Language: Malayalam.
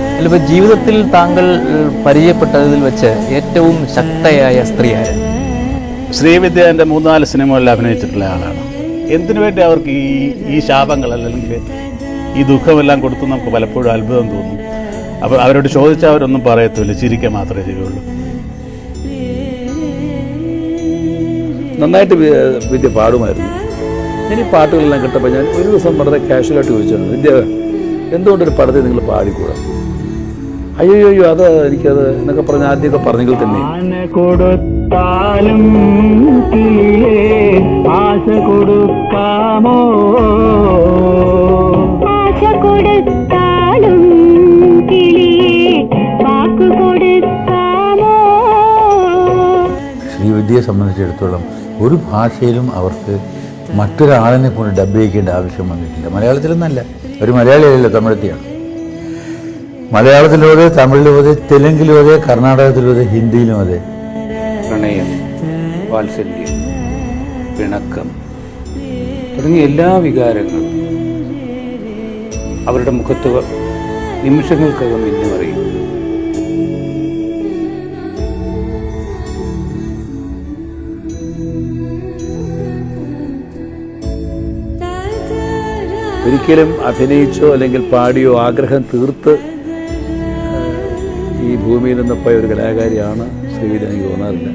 അതിലിപ്പോൾ ജീവിതത്തിൽ താങ്കൾ പരിചയപ്പെട്ടതിൽ വെച്ച് ഏറ്റവും ശക്തയായ സ്ത്രീ ആര്? ശ്രീവിദ്യ എൻ്റെ 3-4 സിനിമകളിൽ അഭിനയിച്ചിട്ടുള്ള ആളാണ്. എന്തിനു വേണ്ടി അവർക്ക് ഈ ശാപങ്ങൾ അല്ലെങ്കിൽ ഈ ദുഃഖമെല്ലാം കൊടുത്ത് നമുക്ക് പലപ്പോഴും അത്ഭുതം തോന്നും. അപ്പോൾ അവരോട് ചോദിച്ചാൽ അവരൊന്നും പറയത്തില്ല, ചിരിക്കുക മാത്രമേ ചെയ്യുള്ളൂ. നന്നായിട്ട് വിദ്യ പാടുമായിരുന്നു. ഞാൻ ഈ പാട്ടുകളെല്ലാം കിട്ടപ്പോൾ ഞാൻ ഒരു ദിവസം വളരെ കാഷ്വലായിട്ട് ചോദിച്ചാണ്, വിദ്യ എന്തുകൊണ്ടൊരു പടത്തിൽ നിങ്ങൾ പാടിക്കൂടാ? അയ്യോ അത് എനിക്കത് എന്നൊക്കെ പറഞ്ഞ് ആദ്യമൊക്കെ പറഞ്ഞെങ്കിൽ തന്നെ കൊടുത്താലും ആശ കൊടുക്കാമോ, ആശ കൊടുത്താലും വാക്കു കൊടുക്കാമോ. ശ്രീവിദ്യയെ സംബന്ധിച്ചിടത്തോളം ഒരു ഭാഷയിലും അവർക്ക് മറ്റൊരാളിനെ കൊണ്ട് ഡബ് ചെയ്യിക്കേണ്ട ആവശ്യം വന്നിട്ടില്ല. മലയാളത്തിലൊന്നല്ല, ഒരു മലയാളിയല്ല, തമിഴത്തിയാണ്. മലയാളത്തിലും അതെ, തമിഴിലും അതെ, തെലുങ്കിലും അതെ, കർണാടകത്തിലും അതെ, ഹിന്ദിയിലും അതെ. പ്രണയം, വാത്സല്യം, പിണക്കം തുടങ്ങിയ എല്ലാ വികാരങ്ങളും അവരുടെ മുഖത്ത് നിമിഷങ്ങൾക്കകം മിന്നുമറിയും. ഒരിക്കലും അഭിനയിച്ചോ അല്ലെങ്കിൽ പാടിയോ ആഗ്രഹം തീർത്ത് ഈ ഭൂമിയിൽ നിന്ന് പോയ ഒരു കലാകാരിയാണ് ശ്രീവിദ്യ, എനിക്ക് തോന്നാറില്ല.